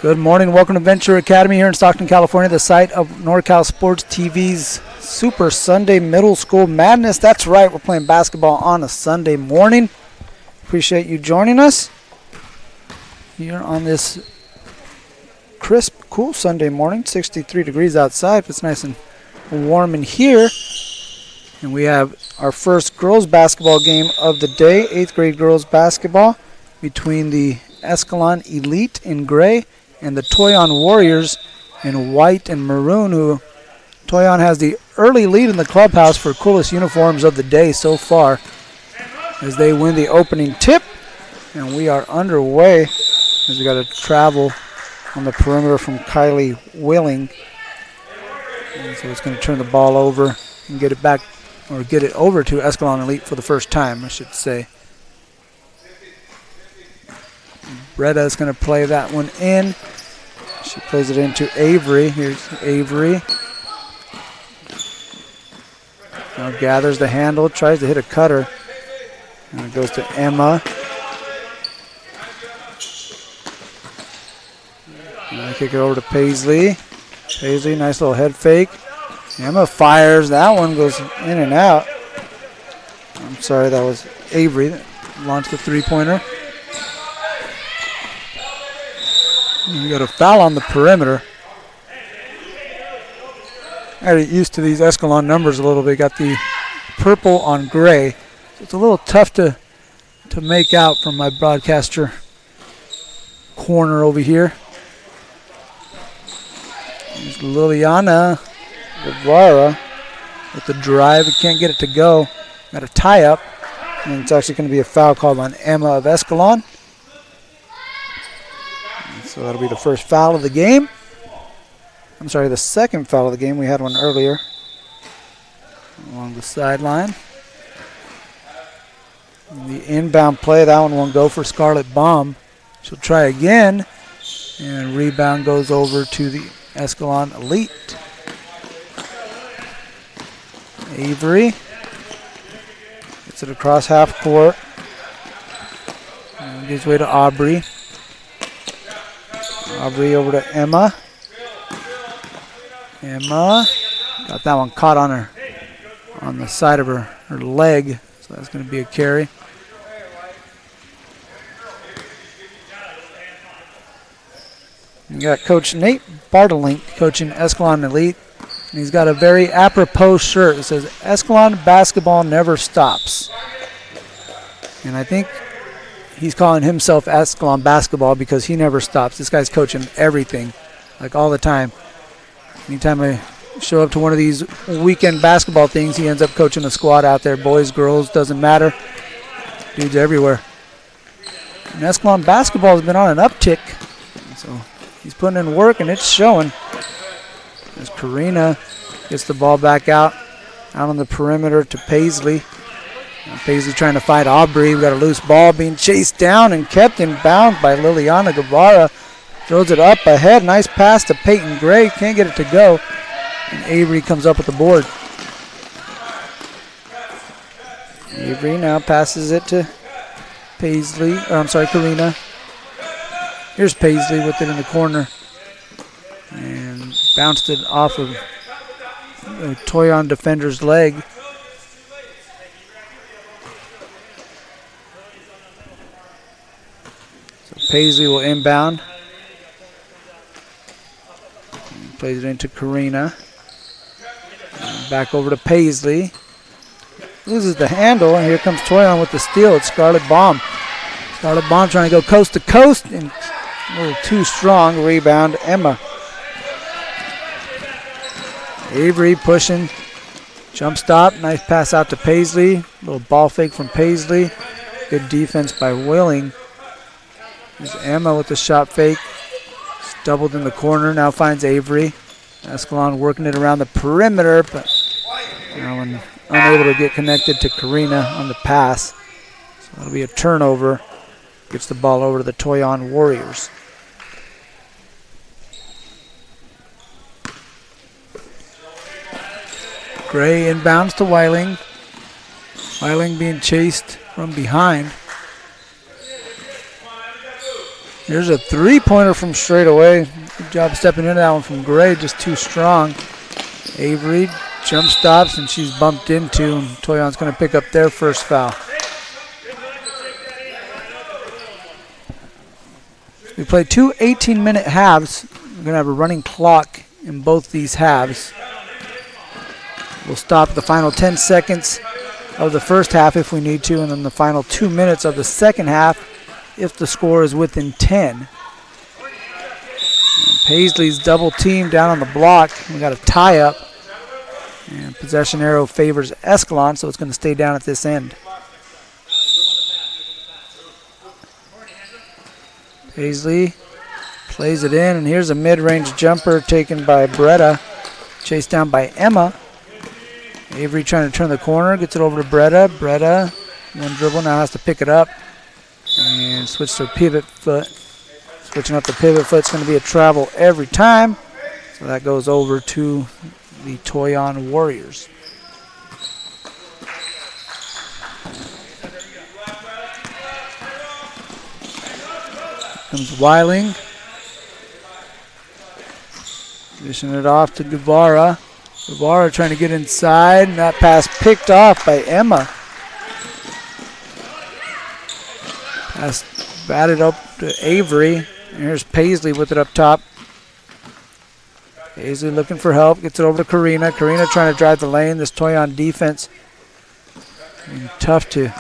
Good morning. Welcome to Venture Academy here in Stockton, California, the site of NorCal Sports TV's Super Sunday Middle School Madness. That's right, we're playing basketball on a Sunday morning. Appreciate you joining us here on this crisp, cool Sunday morning. 63 degrees outside. It's nice and warm in here. And we have our first girls basketball game of the day, 8th grade girls basketball, between the Escalon Elite in gray and the Toyon Warriors in white and maroon, who Toyon has the early lead in the clubhouse for coolest uniforms of the day so far as they win the opening tip. And we are underway as we got to travel on the perimeter from Kylie Willing. And so it's going to turn the ball over and get it back, or get it over to Escalon Elite for the first time, I should say. Bretta is going to play that one in. She plays it into Avery. Here's Avery. Now gathers the handle, tries to hit a cutter. And it goes to Emma. And I kick it over to Paisley. Paisley, nice little head fake. Emma fires. That one goes in and out. I'm sorry, that was Avery that launched the three-pointer. We got a foul on the perimeter. I got used to these Escalon numbers a little bit. Got the purple on gray. So it's a little tough to make out from my broadcaster corner over here. There's Liliana Guevara with the drive. It can't get it to go. Got a tie up. And it's actually going to be a foul called on Emma of Escalon. So that'll be the first foul of the game. I'm sorry, the second foul of the game. We had one earlier along the sideline. And the inbound play, that one won't go for Scarlett Baum. She'll try again. And rebound goes over to the Escalon Elite. Avery gets it across half court. And gives way to Aubrey. Aubrey over to Emma. Emma got that one caught on her, on the side of her leg. So that's going to be a carry. You got Coach Nate Bartlink coaching Escalon Elite. And he's got a very apropos shirt. It says, Escalon basketball never stops. And I think he's calling himself Escalon basketball because he never stops. This guy's coaching everything, like all the time. Anytime I show up to one of these weekend basketball things, he ends up coaching a squad out there. Boys, girls, doesn't matter. Dudes everywhere. And Escalon basketball has been on an uptick. So he's putting in work, and it's showing. As Karina gets the ball back out on the perimeter to Paisley. And Paisley trying to fight Aubrey. We got a loose ball being chased down and kept in bounds by Liliana Guevara. Throws it up ahead. Nice pass to Peyton Gray. Can't get it to go. And Avery comes up with the board. Avery now passes it to Paisley. Karina. Here's Paisley with it in the corner. And bounced it off of the Toyon defender's leg. Paisley will inbound. Plays it into Karina. And back over to Paisley. Loses the handle, and here comes Toyon with the steal. It's Scarlett Baum. Scarlett Baum trying to go coast to coast, and a little too strong. Rebound, Emma. Avery pushing. Jump stop. Nice pass out to Paisley. Little ball fake from Paisley. Good defense by Willing. There's Emma with the shot fake. It's doubled in the corner. Now finds Avery. Escalon working it around the perimeter, but now unable to get connected to Karina on the pass. So that'll be a turnover. Gets the ball over to the Toyon Warriors. Gray inbounds to Weiling. Weiling being chased from behind. Here's a three-pointer from straight away. Good job stepping into that one from Gray, just too strong. Avery jump stops, and she's bumped into, and Toyon's going to pick up their first foul. We played two 18-minute halves. We're going to have a running clock in both these halves. We'll stop the final 10 seconds of the first half if we need to, and then the final 2 minutes of the second half if the score is within 10. And Paisley's double team down on the block. We got a tie up, and possession arrow favors Escalon, so it's going to stay down at this end. Paisley plays it in, and here's a mid-range jumper taken by Bretta, chased down by Emma. Avery trying to turn the corner, gets it over to Bretta. Bretta, one dribble, now has to pick it up and switch to a pivot foot. Switching up the pivot foot, it's going to be a travel every time. So that goes over to the Toyon Warriors. Comes Weiling. Dishing it off to Guevara. Guevara trying to get inside, and that pass picked off by Emma. Pass batted up to Avery. And here's Paisley with it up top. Paisley looking for help, gets it over to Karina. Karina trying to drive the lane. This Toyon defense being tough to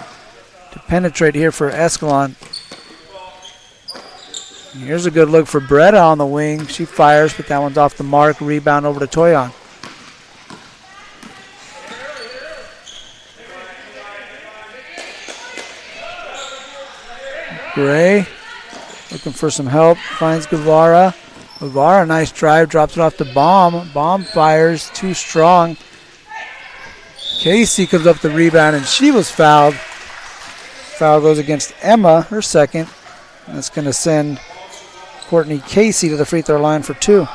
penetrate here for Escalon. Here's a good look for Bretta on the wing. She fires, but that one's off the mark. Rebound over to Toyon. Gray looking for some help. Finds Guevara. Guevara, nice drive. Drops it off to Baum. Baum fires. Too strong. Casey comes up the rebound, and she was fouled. Foul goes against Emma, her second. And that's going to send Courtney Casey to the free throw line for two.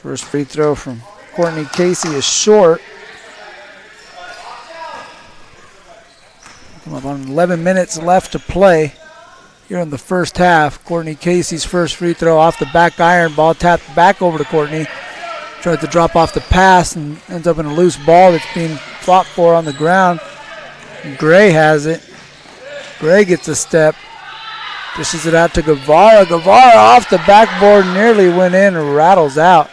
First free throw from Courtney Casey is short. Come up on 11 minutes left to play here in the first half. Courtney Casey's first free throw off the back iron. Ball tapped back over to Courtney. Tried to drop off the pass and ends up in a loose ball that's being fought for on the ground. And Gray has it. Gray gets a step. Dishes it out to Guevara. Guevara off the backboard, nearly went in and rattles out.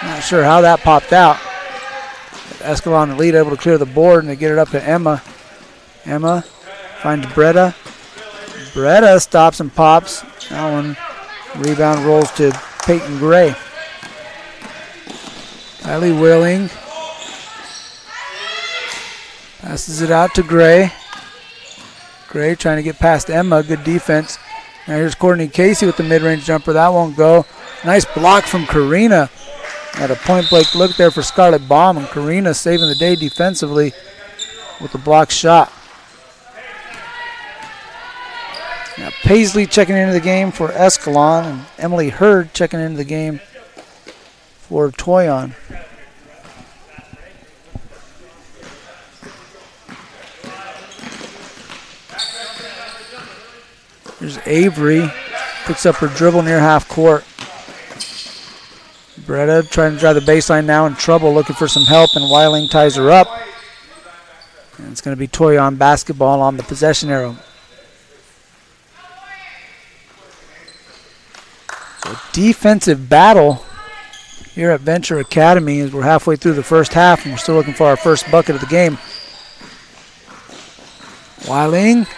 Not sure how that popped out. Escalon the lead, able to clear the board, and they get it up to Emma. Emma finds Bretta. Bretta stops and pops. That one rebound rolls to Peyton Gray. Kylie Willing passes it out to Gray. Gray trying to get past Emma. Good defense. Now here's Courtney Casey with the mid-range jumper. That won't go. Nice block from Karina. Had a point-blank look there for Scarlett Baum, and Karina saving the day defensively with the block shot. Now Paisley checking into the game for Escalon, and Emily Hurd checking into the game for Toyon. There's Avery, picks up her dribble near half court. Bretta trying to drive the baseline now, in trouble, looking for some help, and Weiling ties her up. And it's going to be Toyon basketball on the possession arrow. So defensive battle here at Venture Academy as we're halfway through the first half, and we're still looking for our first bucket of the game. Weiling.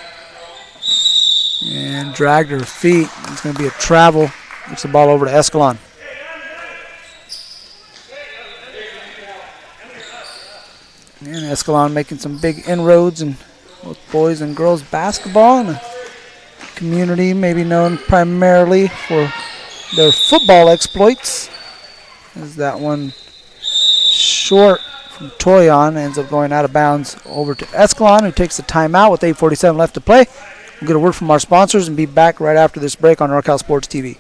And dragged her feet. It's going to be a travel. Gets the ball over to Escalon. And Escalon making some big inroads in both boys and girls basketball in a community maybe known primarily for their football exploits. As that one short from Toyon ends up going out of bounds over to Escalon, who takes the timeout with 8:47 left to play. We'll get a word from our sponsors and be back right after this break on NorCal Sports TV.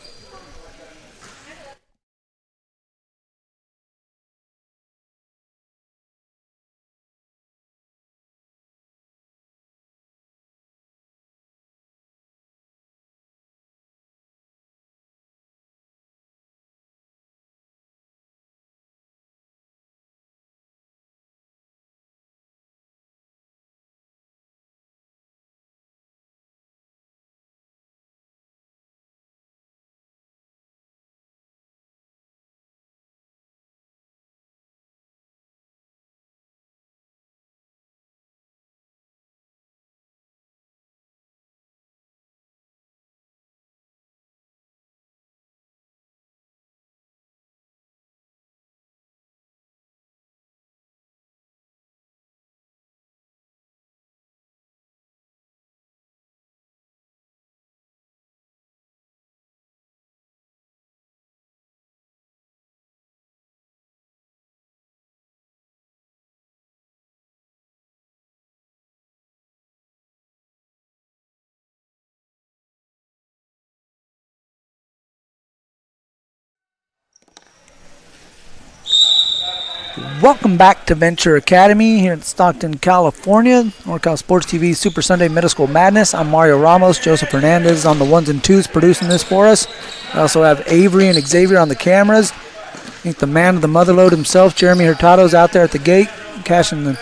Welcome back to Venture Academy here in Stockton, California. NorCal Sports TV Super Sunday Middle School Madness. I'm Mario Ramos. Joseph Hernandez is on the ones and twos producing this for us. We also have Avery and Xavier on the cameras. I think the man of the motherlode himself, Jeremy Hurtado, is out there at the gate, cashing the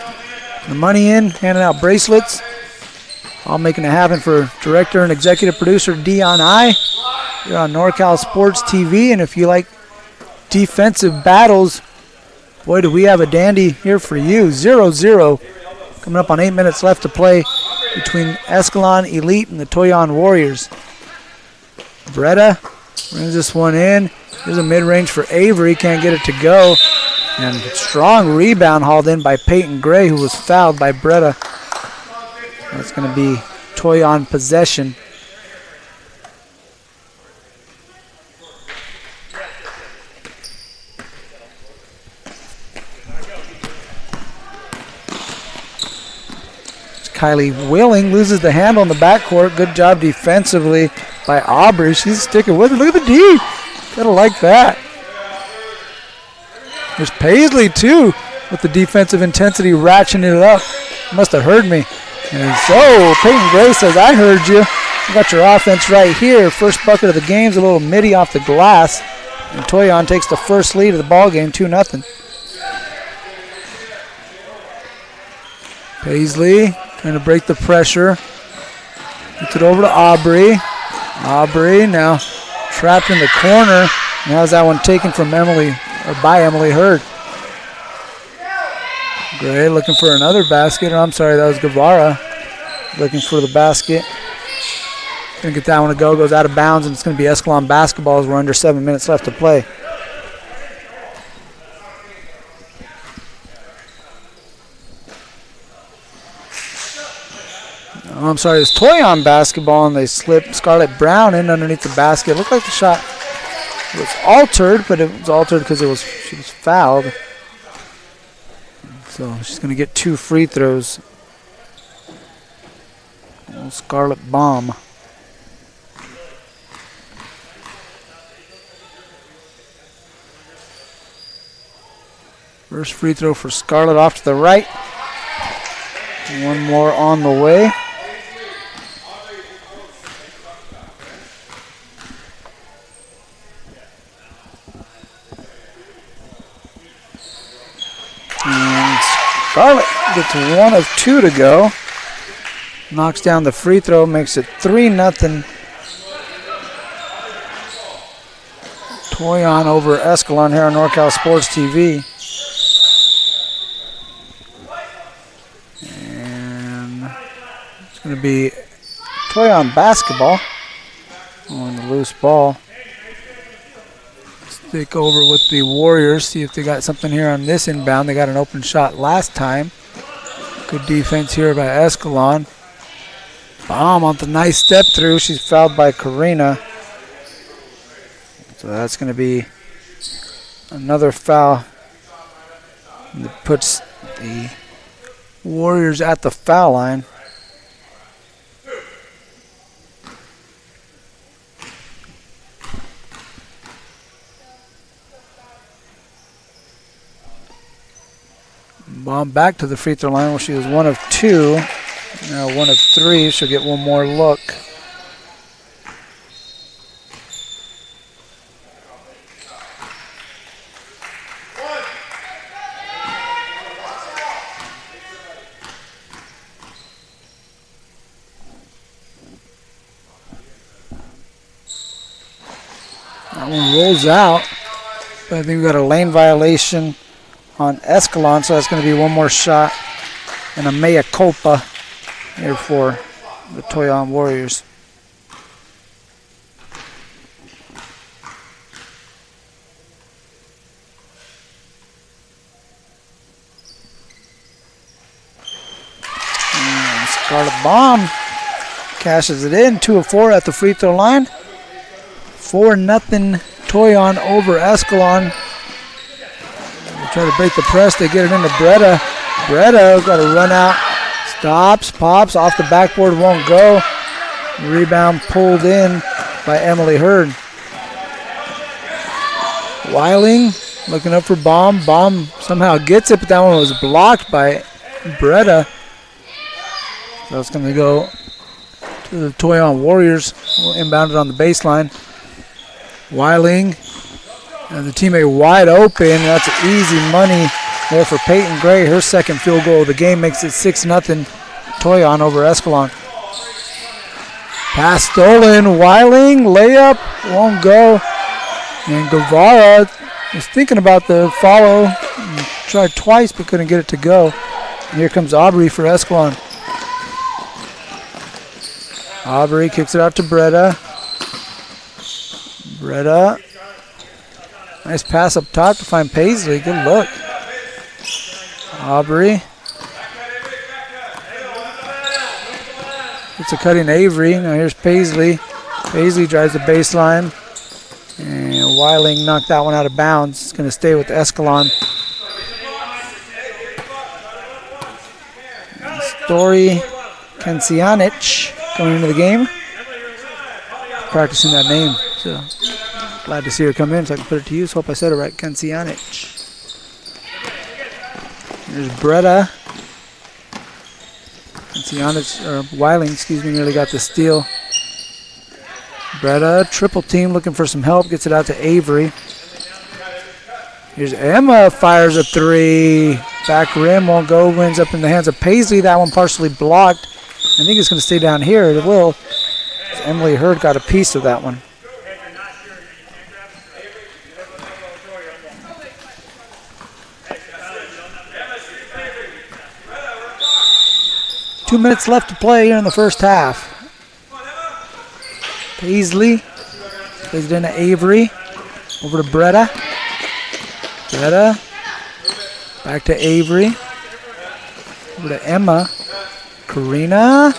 money in, handing out bracelets. All making it happen for director and executive producer Dion I. You're on NorCal Sports TV, and if you like defensive battles, boy, do we have a dandy here for you. 0-0 coming up on 8 minutes left to play between Escalon Elite and the Toyon Warriors. Bretta brings this one in. There's a mid-range for Avery. Can't get it to go. And strong rebound hauled in by Peyton Gray, who was fouled by Bretta. That's going to be Toyon possession. Kylie Willing loses the handle in the backcourt. Good job defensively by Aubrey. She's sticking with it. Look at the D. Gotta like that. There's Paisley, too, with the defensive intensity ratcheting it up. Must have heard me. And so Peyton Gray says, I heard you. I got your offense right here. First bucket of the game's a little midi off the glass. And Toyon takes the first lead of the ball game, 2-0. Paisley trying to break the pressure. Gets it over to Aubrey. Aubrey now trapped in the corner. And how's that one taken from Emily, or by Emily Hurd? Gray looking for another basket. I'm sorry, that was Guevara looking for the basket. Gonna get that one to go. Goes out of bounds, and it's going to be Escalon basketball as we're under 7 minutes left to play. I'm sorry, it's Toyon basketball, and they slip Scarlett Brown in underneath the basket. It looked like the shot was altered, but it was altered because she was fouled. So she's going to get 2 free throws. Oh, Scarlett bomb. First free throw for Scarlett off to the right. One more on the way. And Scarlett gets 1 of 2 to go. Knocks down the free throw, makes it 3-0. Toyon over Escalon here on NorCal Sports TV. And it's going to be Toyon basketball on the loose ball. Stick over with the Warriors, see if they got something here on this inbound. They got an open shot last time. Good defense here by Escalon. Bomb on the nice step through. She's fouled by Karina. So that's going to be another foul that puts the Warriors at the foul line. Bomb back to the free throw line where she was 1 of 2. Now 1 of 3. She'll get one more look. That one rolls out. But I think we got a lane violation on Escalon, so that's going to be one more shot and a mea culpa here for the Toyon Warriors. And Scarlett Bomb cashes it in, 2 of 4 at the free throw line. 4-0 Toyon over Escalon. Try to break the press. They get it into Bretta. Bretta got to run out. Stops, pops, off the backboard, won't go. Rebound pulled in by Emily Hurd. Weiling Looking up for Baum. Baum somehow gets it, but that one was blocked by Beretta. So it's going to go to the Toyon Warriors. We'll inbound it on the baseline. Weiling and the teammate wide open. That's easy money there for Peyton Gray. Her second field goal of the game makes it 6-0 Toyon over Escalon. Pass stolen. Weiling, layup, won't go. And Guevara was thinking about the follow. Tried twice but couldn't get it to go. And here comes Aubrey for Escalon. Aubrey kicks it out to Beretta. Beretta. Nice pass up top to find Paisley. Good look. Aubrey. It's a cutting Avery. Now here's Paisley. Paisley drives the baseline. And Weiling knocked that one out of bounds. It's going to stay with Escalon. Story Kancianic going into the game. Practicing that name. So glad to see her come in so I can put it to use. Hope I said it right. Kancianic. Here's Beretta. Kancianic, or Weiling, excuse me, nearly got the steal. Beretta, triple team, looking for some help. Gets it out to Avery. Here's Emma, fires a three. Back rim, won't go. Wins up in the hands of Paisley. That one partially blocked. I think it's going to stay down here. It will. Emily Hurd got a piece of that one. Two minutes left to play here in the first half. Paisley plays it into Avery. Over to Beretta. Beretta. Back to Avery. Over to Emma. Karina.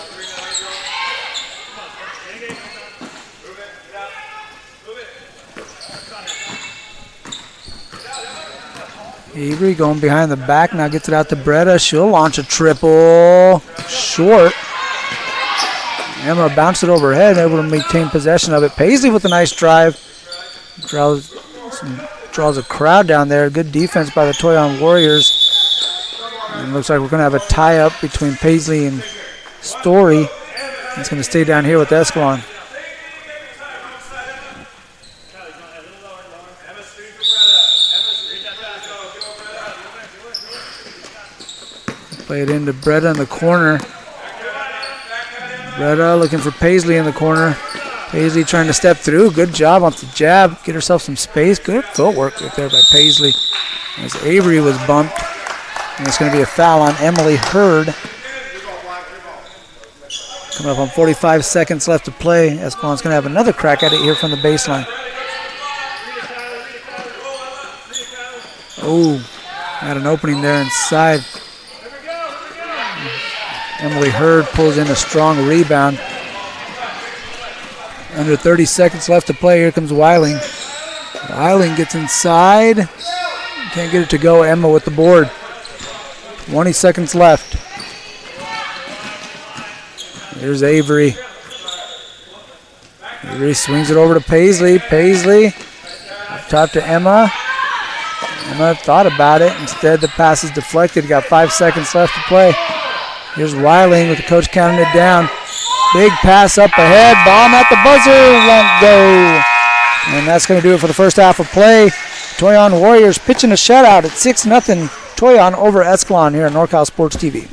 Avery going behind the back. Now gets it out to Beretta. She'll launch a triple. Short. Emma bounced it overhead, able to maintain possession of it. Paisley with a nice drive. Draws a crowd down there. Good defense by the Toyon Warriors. And looks like we're going to have a tie-up between Paisley and Story. It's going to stay down here with Escalon. Play it into Beretta in the corner. Beretta looking for Paisley in the corner. Paisley trying to step through. Good job off the jab. Get herself some space. Good footwork right there by Paisley. As Avery was bumped. And it's going to be a foul on Emily Hurd. Coming up on 45 seconds left to play. Escalon's going to have another crack at it here from the baseline. Oh, had an opening there inside. Emily Hurd pulls in a strong rebound. Under 30 seconds left to play. Here comes Weiling. Weiling gets inside. Can't get it to go. Emma with the board. 20 seconds left. Here's Avery. Avery swings it over to Paisley. Paisley up top to Emma. Emma thought about it. Instead, the pass is deflected. Got 5 seconds left to play. Here's Weiling with the coach counting it down. Big pass up ahead. Bomb at the buzzer. Won't go. And that's going to do it for the first half of play. Toyon Warriors pitching a shutout at 6-0 Toyon over Escalon here at NorCal Sports TV.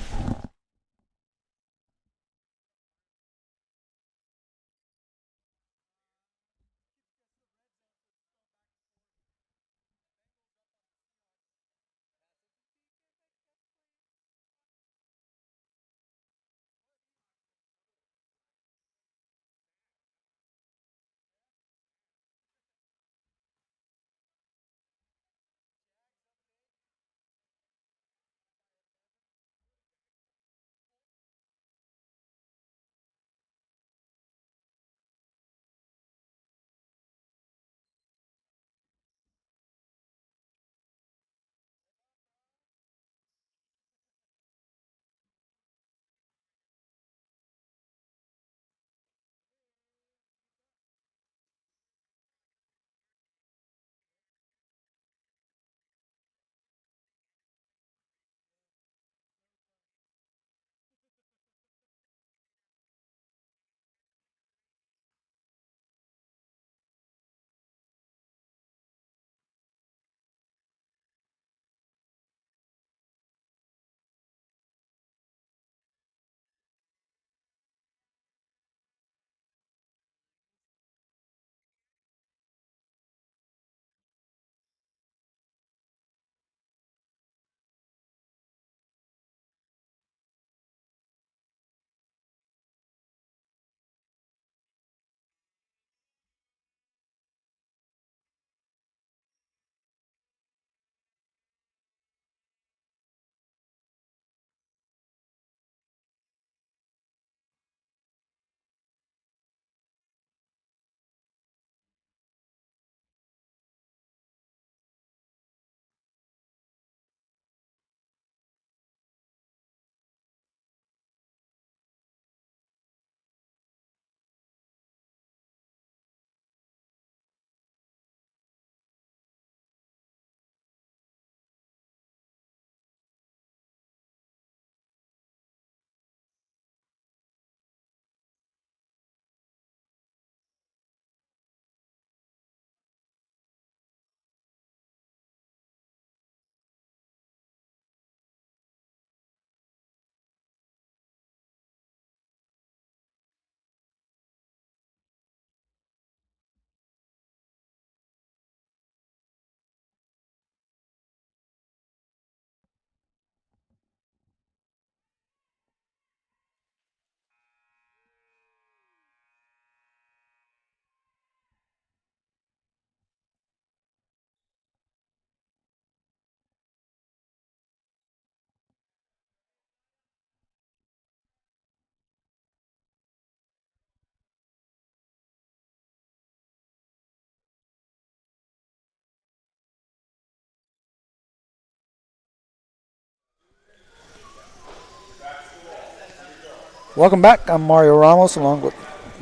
Welcome back. I'm Mario Ramos along with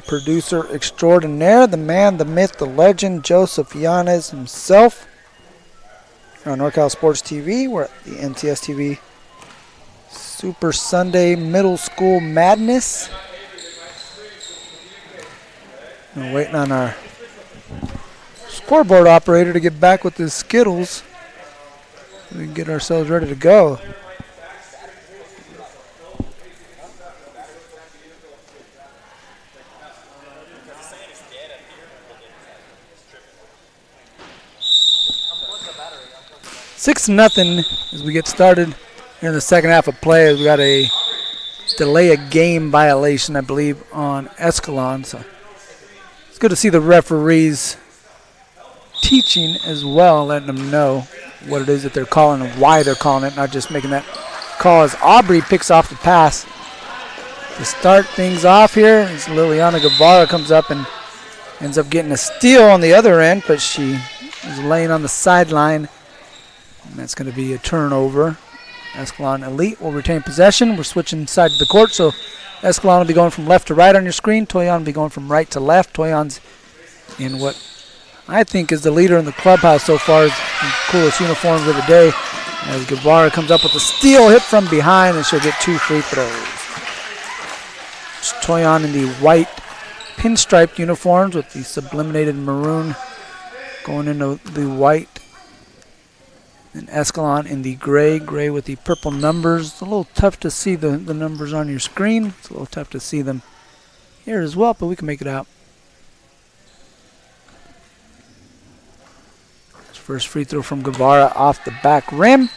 producer extraordinaire, the man, the myth, the legend, Joseph Yanez himself. Here on NorCal Sports TV, we're at the NTS TV Super Sunday Middle School Madness. We're waiting on our scoreboard operator to get back with his Skittles. We can get ourselves ready to go. Six nothing as we get started here in the second half of play. We got a delay a game violation, I believe, on Escalon. So it's good to see the referees teaching as well, letting them know what it is that they're calling and why they're calling it, not just making that call as Aubrey picks off the pass. To start things off here, as Liliana Guevara comes up and ends up getting a steal on the other end, but she is laying on the sideline. And that's going to be a turnover. Escalon Elite will retain possession. We're switching side of the court, so Escalon will be going from left to right on your screen. Toyon will be going from right to left. Toyon's in what I think is the leader in the clubhouse so far. The coolest uniforms of the day. As Guevara comes up with a steal hit from behind, and she'll get 2 free throws. It's Toyon in the white pinstriped uniforms with the sublimated maroon going into the white. And Escalon in the gray with the purple numbers. It's a little tough to see the numbers on your screen. It's a little tough to see them here as well, but we can make it out. First free throw from Guevara off the back rim.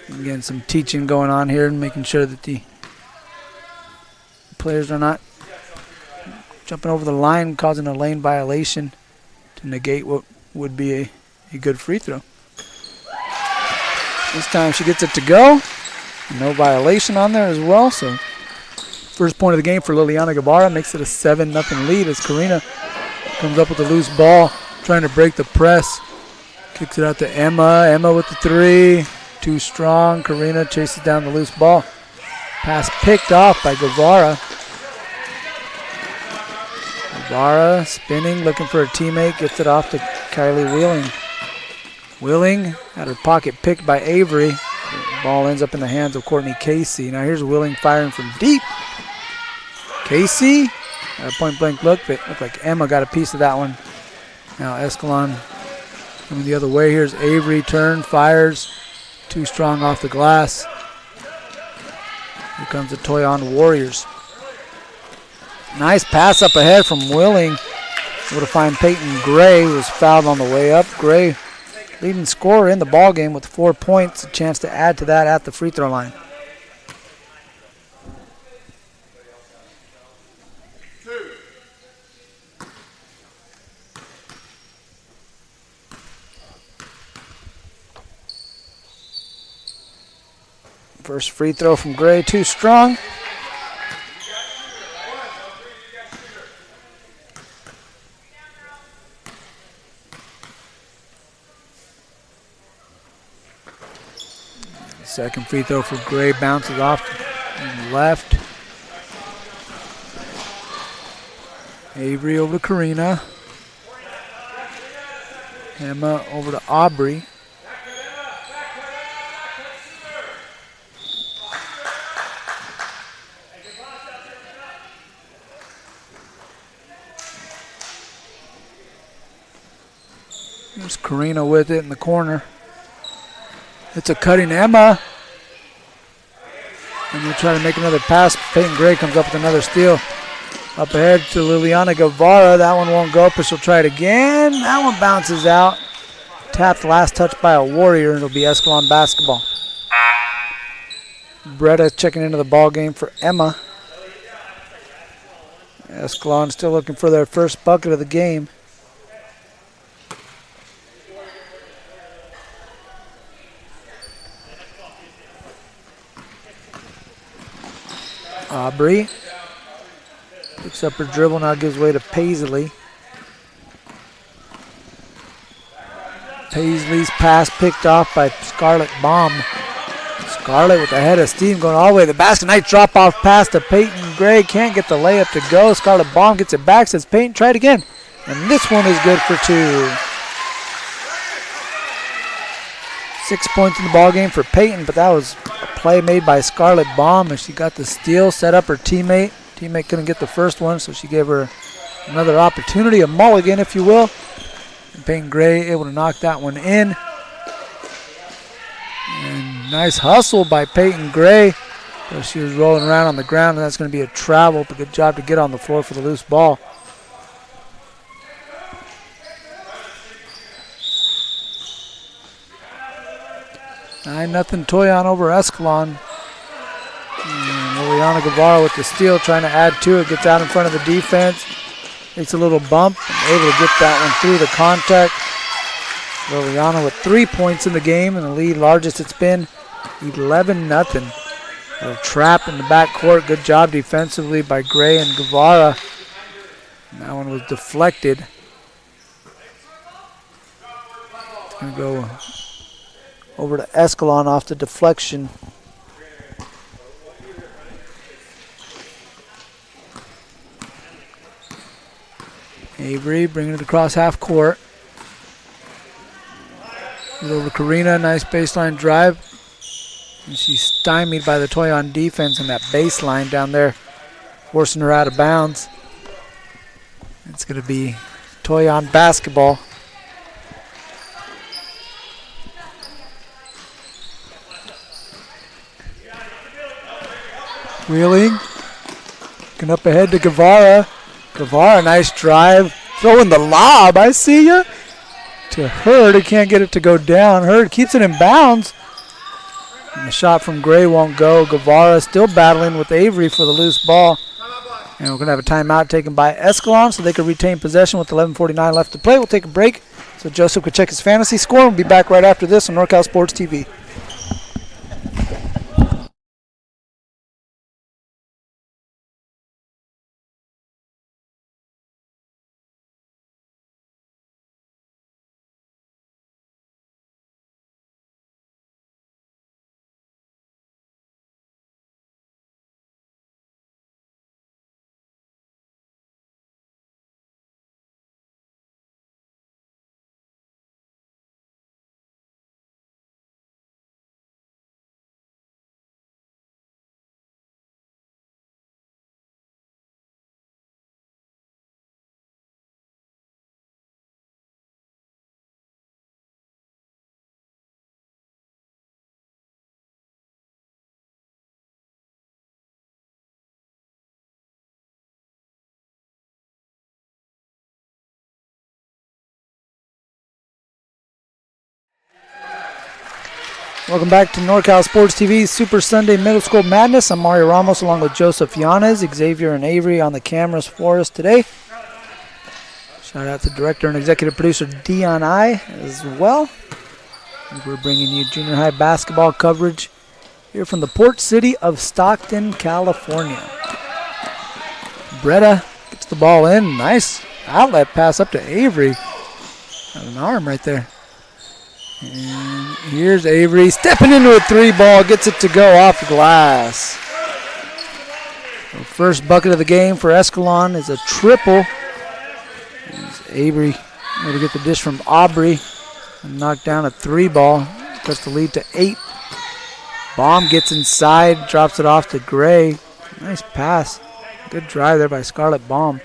Again, some teaching going on here and making sure that the players are not jumping over the line, causing a lane violation to negate what would be a good free throw. This time she gets it to go. No violation on there as well. So first point of the game for Liliana Guevara makes it a 7-0 lead as Karina comes up with a loose ball, trying to break the press. Kicks it out to Emma. Emma with the three. Too strong. Karina chases down the loose ball. Pass picked off by Guevara. Guevara spinning, looking for a teammate, gets it off to Kylie Wheeling. Wheeling had her pocket picked by Avery. The ball ends up in the hands of Courtney Casey. Now here's Wheeling firing from deep. Casey, got a point-blank look, but looked like Emma got a piece of that one. Now Escalon coming the other way. Here's Avery, turn, fires. Too strong off the glass. Here comes the Toyon Warriors. Nice pass up ahead from Wheeling. Able to find Peyton Gray, who was fouled on the way up. Gray, leading scorer in the ball game with 4 points. A chance to add to that at the free throw line. First free throw from Gray, too strong. Second free throw for Gray bounces off to the left. Avery over to Karina. Emma over to Aubrey. There's Karina with it in the corner. It's a cutting Emma. And we'll try to make another pass. Peyton Gray comes up with another steal. Up ahead to Liliana Guevara. That one won't go, but she'll try it again. That one bounces out. Tapped last touch by a Warrior, and it'll be Escalon basketball. Bretta checking into the ball game for Emma. Escalon still looking for their first bucket of the game. Aubrey picks up her dribble, now gives way to Paisley. Paisley's pass picked off by Scarlett Baum. Scarlett with the head of steam going all the way to the basket. Nice drop-off pass to Peyton Gray. Can't get the layup to go. Scarlett Baum gets it back. Says Peyton, try it again. And this one is good for 2. 6 points in the ball game for Peyton, but that was a play made by Scarlett Baum, and she got the steal, set up her teammate. Teammate couldn't get the first one, so she gave her another opportunity, a mulligan, if you will. And Peyton Gray able to knock that one in. And nice hustle by Peyton Gray. So she was rolling around on the ground, and that's going to be a travel, but good job to get on the floor for the loose ball. 9-0 Toyon over Escalon. Liliana Guevara with the steal, trying to add to it. Gets out in front of the defense. Takes a little bump. And able to get that one through the contact. Liliana with 3 points in the game, and the lead largest it's been, 11-0. A trap in the backcourt. Good job defensively by Gray and Guevara. And that one was deflected. It's going to go over to Escalon off the deflection. Avery bringing it across half court. Over Karina, nice baseline drive. And she's stymied by the Toyon defense in that baseline down there, forcing her out of bounds. It's going to be Toyon basketball. Wheeling. Looking up ahead to Guevara. Guevara, nice drive. Throwing the lob. I see ya. To Hurd. He can't get it to go down. Hurd keeps it in bounds. And the shot from Gray won't go. Guevara still battling with Avery for the loose ball. And we're going to have a timeout taken by Escalon so they can retain possession with 11:49 left to play. We'll take a break so Joseph could check his fantasy score. We'll be back right after this on NorCal Sports TV. Welcome back to NorCal Sports TV's Super Sunday Middle School Madness. I'm Mario Ramos along with Joseph Yanez, Xavier, and Avery on the cameras for us today. Shout out to director and executive producer Dion I as well. We're bringing you junior high basketball coverage here from the port city of Stockton, California. Bretta gets the ball in. Nice outlet pass up to Avery. Got an arm right there. And here's Avery stepping into a 3-ball, gets it to go off the glass. The first bucket of the game for Escalon is a triple. Avery able to get the dish from Aubrey and knock down a 3-ball. Cuts the lead to 8. Baum gets inside, drops it off to Gray. Nice pass. Good drive there by Scarlett Baum.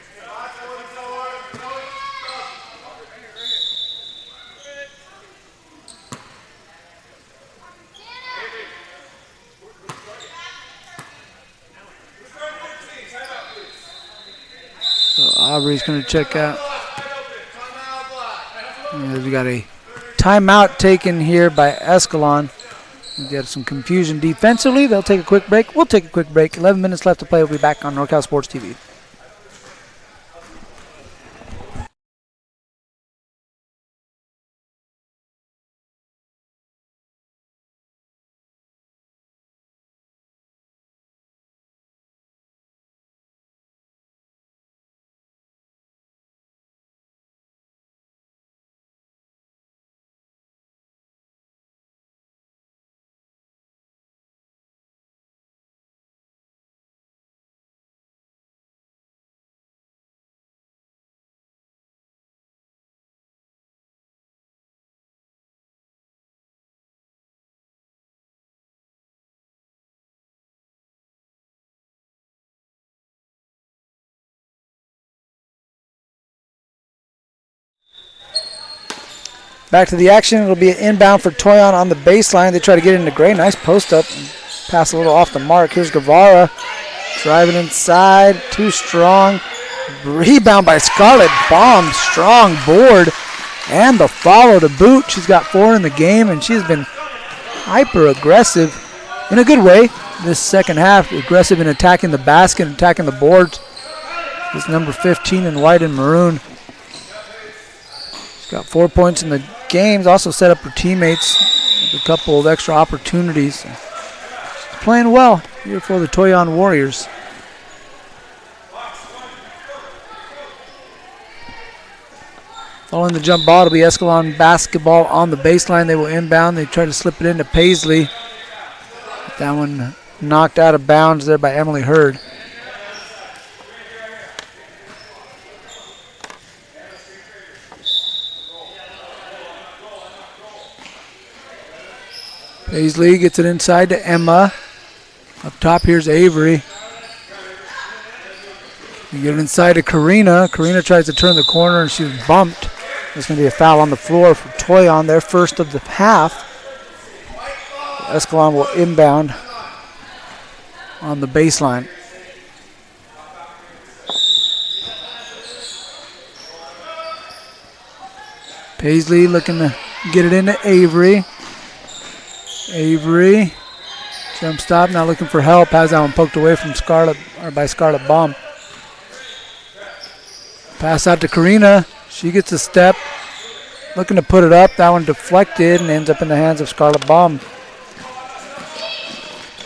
So Aubrey's going to check out. We got a timeout taken here by Escalon. We got some confusion defensively. They'll take a quick break. We'll take a quick break. 11 minutes left to play. We'll be back on NorCal Sports TV. Back to the action. It'll be an inbound for Toyon on the baseline. They try to get into Gray. Nice post up. Pass a little off the mark. Here's Guevara driving inside. Too strong. Rebound by Scarlett. Bomb. Strong board. And the follow to boot. She's got 4 in the game, and she's been hyper aggressive in a good way this second half. Aggressive in attacking the basket, attacking the boards. This number 15 in white and maroon. She's got 4 points in the games. Also set up her teammates with a couple of extra opportunities. She's playing well here for the Toyon Warriors. Following the jump ball, it'll be Escalon basketball on the baseline. They will inbound. They try to slip it into Paisley. That one knocked out of bounds there by Emily Hurd. Paisley gets it inside to Emma. Up top, here's Avery. You get it inside to Karina. Karina tries to turn the corner, and she was bumped. There's going to be a foul on the floor for Toyon, their first of the half. Escalon will inbound on the baseline. Paisley looking to get it into Avery. Avery, jump stop, now looking for help. Has that one poked away from Scarlett, or by Scarlett Baum. Pass out to Karina. She gets a step, looking to put it up. That one deflected and ends up in the hands of Scarlett Baum.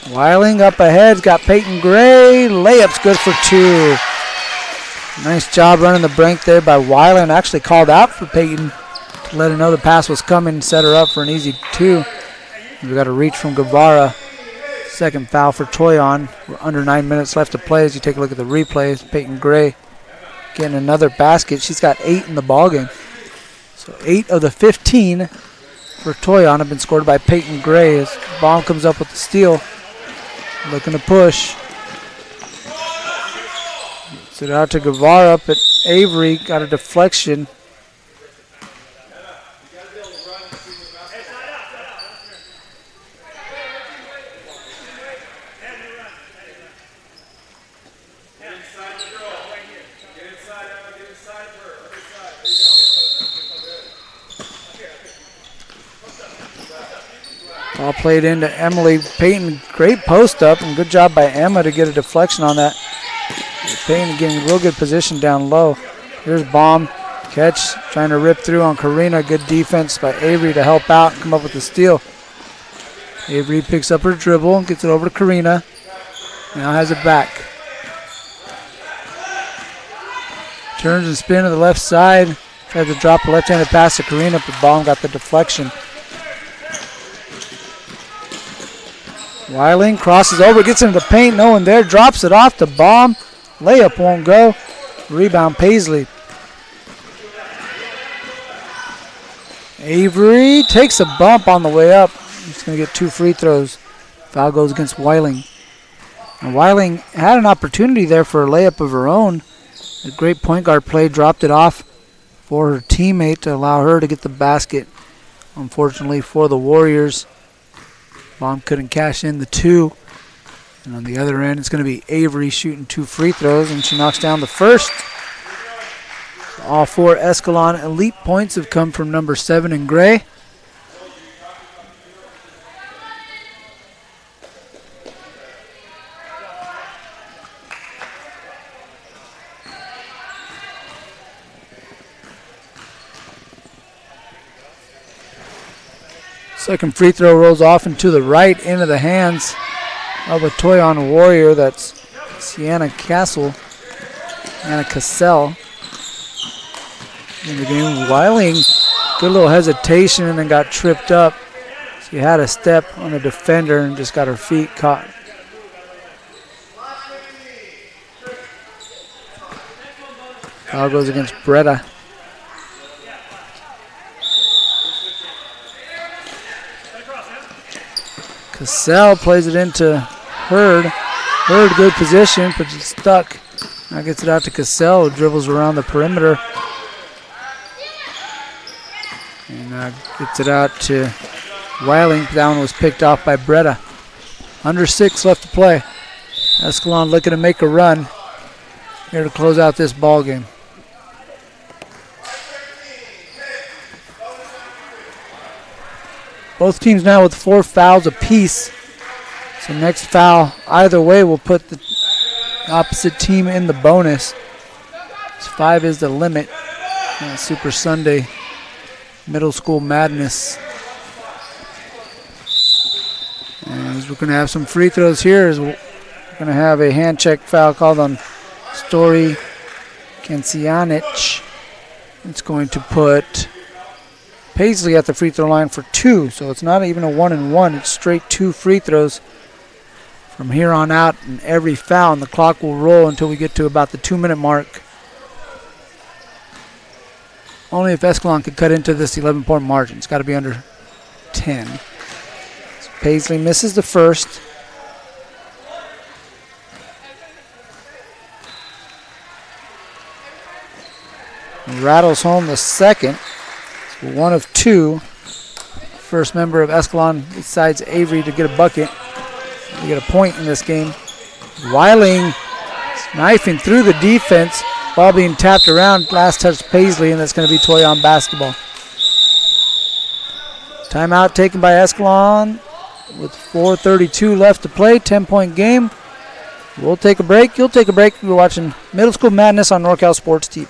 Weiling up ahead, got Peyton Gray. Layup's good for 2. Nice job running the break there by Weiling. Actually called out for Peyton to let her know the pass was coming and set her up for an easy 2. We got a reach from Guevara. Second foul for Toyon. We're under 9 minutes left to play. As you take a look at the replays, Peyton Gray getting another basket. She's got 8 in the ballgame. So 8 of the 15 for Toyon have been scored by Peyton Gray as Baum comes up with the steal. Looking to push. Gets it out to Guevara up at Avery. Got a deflection. Ball played into Emily Payton. Great post up and good job by Emma to get a deflection on that. Payton getting real good position down low. Here's Baum. Catch, trying to rip through on Karina. Good defense by Avery to help out and come up with the steal. Avery picks up her dribble and gets it over to Karina. Now has it back. Turns and spin to the left side. Tried to drop a left-handed pass to Karina, but Baum got the deflection. Weiling crosses over, gets into the paint, no one there, drops it off to Baum. Layup won't go. Rebound Paisley. Avery takes a bump on the way up. He's going to get 2 free throws. Foul goes against Weiling. And Weiling had an opportunity there for a layup of her own. A great point guard play, dropped it off for her teammate to allow her to get the basket. Unfortunately for the Warriors, Baum couldn't cash in the 2. And on the other end, it's going to be Avery shooting 2 free throws, and she knocks down the first. All 4 Escalon elite points have come from number 7 in Gray. Second free throw rolls off into the right into the hands of a Toyon Warrior. That's Sienna Cassell. Anna Cassell in the game. Weiling, good little hesitation and then got tripped up. She had a step on the defender and just got her feet caught. Foul goes against Bretta. Cassell plays it into Hurd. Hurd, good position, but she's stuck. Now gets it out to Cassell, who dribbles around the perimeter. And Gets it out to Weiling. That one was picked off by Breda. Under 6 left to play. Escalon looking to make a run here to close out this ball game. Both teams now with 4 fouls apiece. So next foul, either way, will put the opposite team in the bonus. 5 is the limit. Super Sunday Middle School Madness. And we're going to have some free throws here. We're going to have a hand check foul called on Story Kancianic. It's going to put Paisley at the free throw line for 2. So it's not even a 1-and-1. It's straight 2 free throws from here on out in every foul. And the clock will roll until we get to about the 2-minute mark. Only if Escalon could cut into this 11-point margin. It's got to be under 10. So Paisley misses the first. And rattles home the second. So 1 of 2. First member of Escalon besides Avery to get a bucket. To get a point in this game. Weiling knifing through the defense. Ball being tapped around, last touch Paisley, and that's going to be Toyon basketball. Timeout taken by Escalon with 4:32 left to play, 10-point game. We'll take a break. You'll take a break. We're watching Middle School Madness on NorCal Sports TV.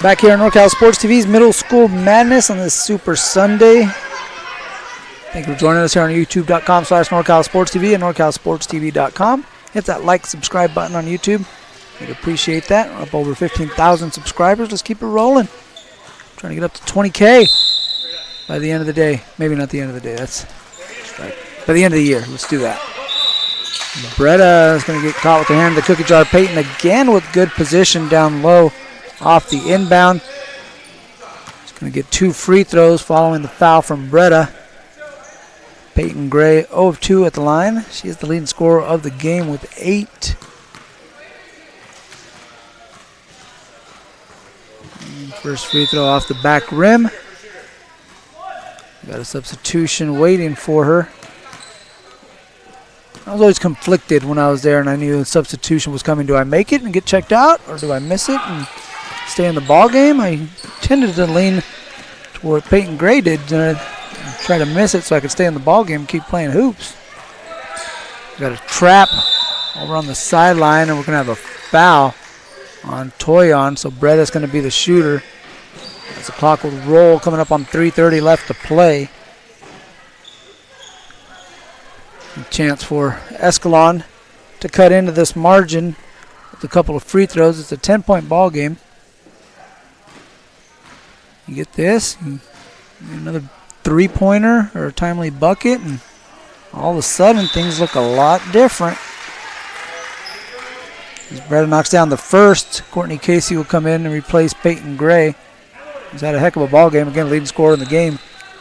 Back here on NorCal Sports TV's Middle School Madness on this Super Sunday. Thank you for joining us here on youtube.com/NorCal Sports TV and NorCalSportsTV.com. Hit that like, subscribe button on YouTube. We'd appreciate that. We're up over 15,000 subscribers. Let's keep it rolling. Trying to get up to 20K by the end of the day. Maybe not the end of the day. That's right. By the end of the year. Let's do that. Breda is going to get caught with the hand of the cookie jar. Peyton again with good position down low. Off the inbound. He's going to get 2 free throws following the foul from Breda. Peyton Gray 0 of 2 at the line. She is the leading scorer of the game with 8. And first free throw off the back rim. Got a substitution waiting for her. I was always conflicted when I was there and I knew a substitution was coming. Do I make it and get checked out, or do I miss it and stay in the ball game? I tended to lean toward Peyton Gray did, try to miss it so I could stay in the ball game and keep playing hoops. Got a trap over on the sideline, and we're going to have a foul on Toyon, so Breda's going to be the shooter. As the clock will roll, coming up on 3:30 left to play. A chance for Escalon to cut into this margin with a couple of free throws. It's a 10-point ball game. You get this, another 3-pointer or a timely bucket, and all of a sudden things look a lot different. As Breda knocks down the first, Courtney Casey will come in and replace Peyton Gray. He's had a heck of a ball game. Again, leading scorer in the game,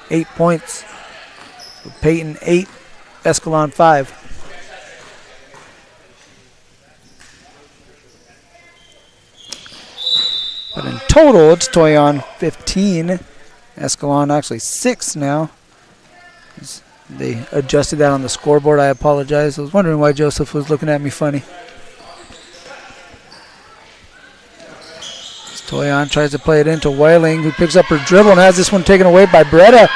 8 points. So Peyton 8, Escalon 5. But in total, it's Toyon 15. Escalon actually 6 now. They adjusted that on the scoreboard. I apologize. I was wondering why Joseph was looking at me funny. Toyon tries to play it into Whaling, who picks up her dribble and has this one taken away by Bretta.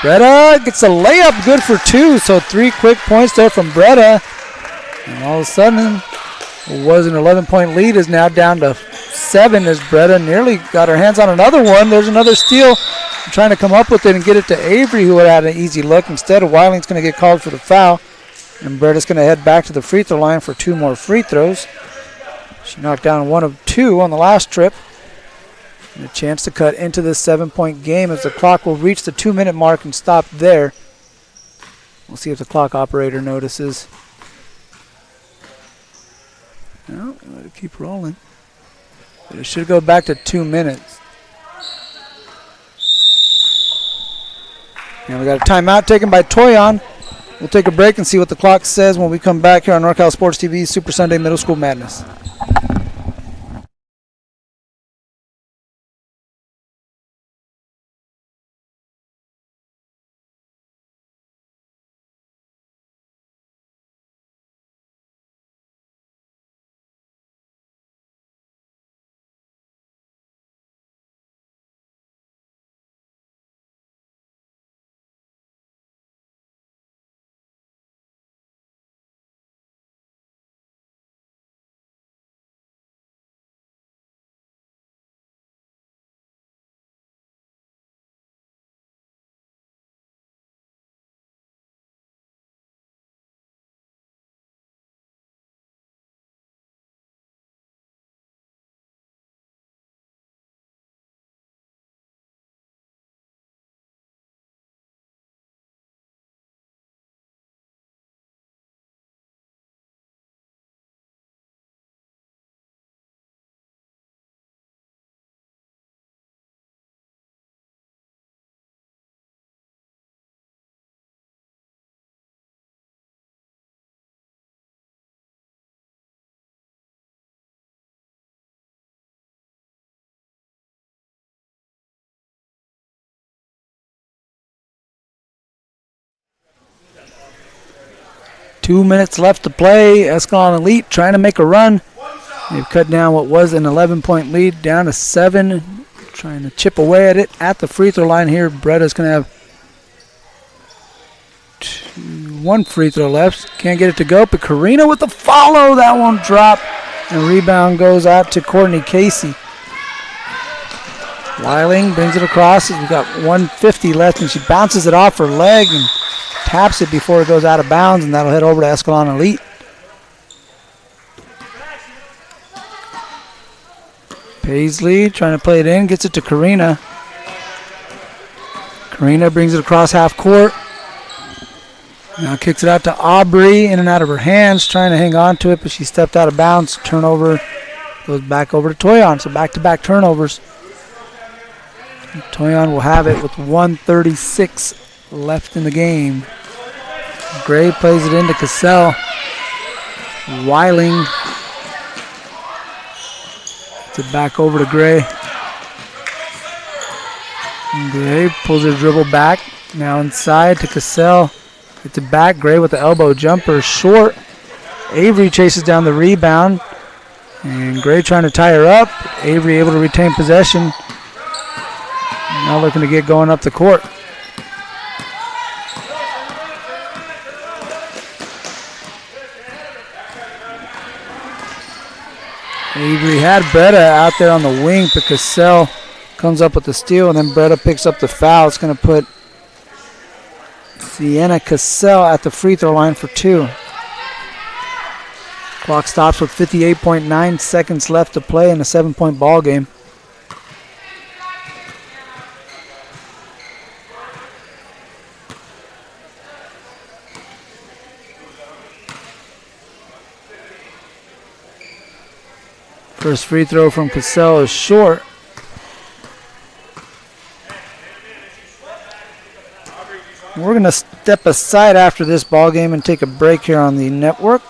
Bretta gets a layup, good for 2. So 3 quick points there from Bretta. And all of a sudden, what was an 11-point lead is now down to 7 as Bretta nearly got her hands on another one. There's another steal. Trying to come up with it and get it to Avery, who had an easy look. Instead, Wyling's going to get called for the foul. And Bretta's going to head back to the free throw line for 2 more free throws. She knocked down 1 of 2 on the last trip. And a chance to cut into this 7-point game as the clock will reach the 2-minute mark and stop there. We'll see if the clock operator notices. No, let it keep rolling. But it should go back to 2 minutes. And we got a timeout taken by Toyon. We'll take a break and see what the clock says when we come back here on NorCal Sports TV Super Sunday Middle School Madness. Two minutes left to play. Escalon Elite trying to make a run. They've cut down what was an 11-point lead down to 7. Trying to chip away at it at the free throw line here. Bretta's going to have 1 free throw left. Can't get it to go, but Karina with the follow. That won't drop. And rebound goes out to Courtney Casey. Weiling brings it across. We've got 1:50 left, and she bounces it off her leg and taps it before it goes out of bounds, and that'll head over to Escalon Elite. Paisley trying to play it in, gets it to Karina. Karina brings it across half court. Now kicks it out to Aubrey, in and out of her hands, trying to hang on to it, but she stepped out of bounds. Turnover goes back over to Toyon, so back-to-back turnovers. And Toyon will have it with 1:36 left in the game. Gray plays it into Cassell. Weiling gets it back over to Gray. And Gray pulls her dribble back. Now inside to Cassell. Gets it back. Gray with the elbow jumper. Short. Avery chases down the rebound. And Gray trying to tie her up. Avery able to retain possession. Now looking to get going up the court. Avery had Bretta out there on the wing, but Cassell comes up with the steal, and then Bretta picks up the foul. It's going to put Sienna Cassell at the free throw line for 2. Clock stops with 58.9 seconds left to play in a 7-point ball game. First free throw from Cassell is short. We're going to step aside after this ball game and take a break here on the network.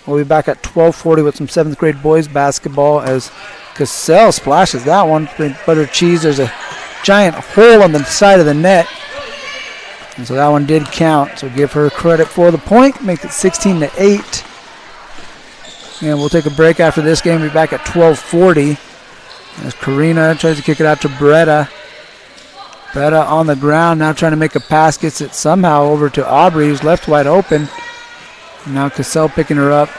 We'll be back at 12:40 with some 7th grade boys basketball as Cassell splashes that one. Butter cheese. There's a giant hole on the side of the net. And so that one did count. So give her credit for the point. Make it 16-8. And we'll take a break after this game. We'll be back at 12:40. As Karina tries to kick it out to Bretta. Bretta on the ground, now trying to make a pass. Gets it somehow over to Aubrey, who's left wide open. And now Cassell picking her up.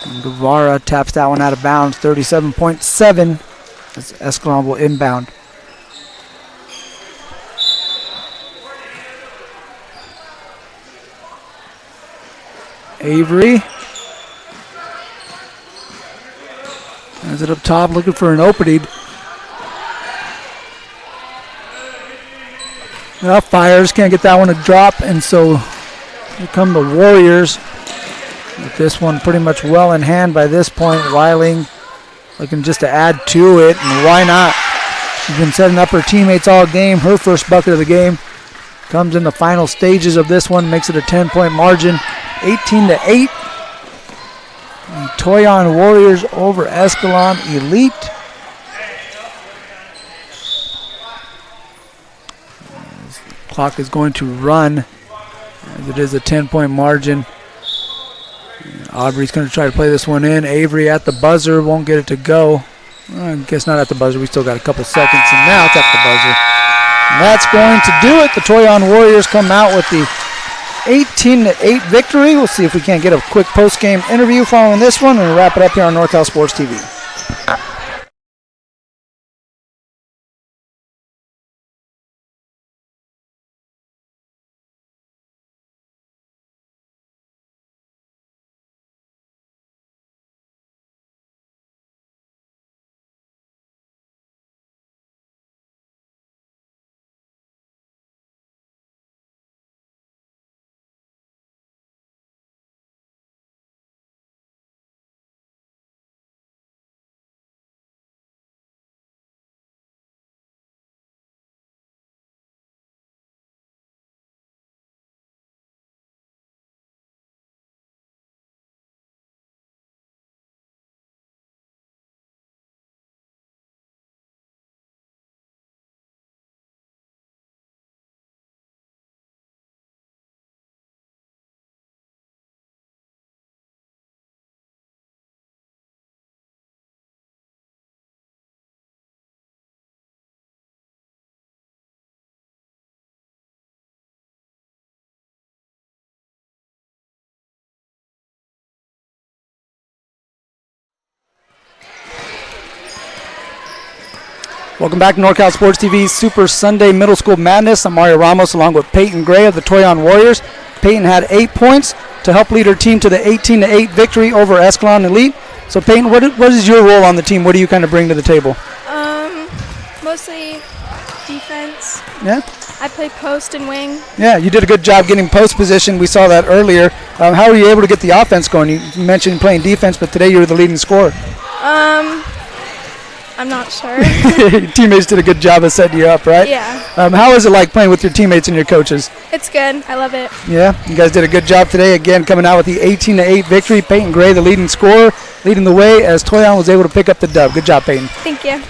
And Guevara taps that one out of bounds. 37.7 as Escalon will inbound. Avery has it up top, looking for an opening. Well, Fires can't get that one to drop, and so here come the Warriors. With this one pretty much well in hand by this point. Weiling looking just to add to it, and why not? She's been setting up her teammates all game. Her first bucket of the game comes in the final stages of this one, makes it a 10-point margin, 18-8. The Toyon Warriors over Escalon Elite. The clock is going to run as it is a 10-point margin. Aubrey's going to try to play this one in. Avery at the buzzer, won't get it to go. I guess not at the buzzer. We still got a couple seconds, and now it's at the buzzer. And that's going to do it. The Toyon Warriors come out with the 18-8 victory. We'll see if we can't get a quick post-game interview following this one, and we'll wrap it up here on NorCal Sports TV. Welcome back to NorCal Sports TV's Super Sunday Middle School Madness. I'm Mario Ramos along with Peyton Gray of the Toyon Warriors. Peyton had 8 points to help lead her team to the 18-8 victory over Escalon Elite. So Peyton, what is your role on the team? What do you kind of bring to the table? Mostly defense. Yeah? I play post and wing. Yeah, you did a good job getting post position. We saw that earlier. How were you able to get the offense going? You mentioned playing defense, but today you were the leading scorer. I'm not sure. Your teammates did a good job of setting you up, right? Yeah. How is it like playing with your teammates and your coaches? It's good. I love it. Yeah, you guys did a good job today. Again, coming out with the 18-8 victory. Peyton Gray, the leading scorer, leading the way as Toyon was able to pick up the dub. Good job, Peyton. Thank you.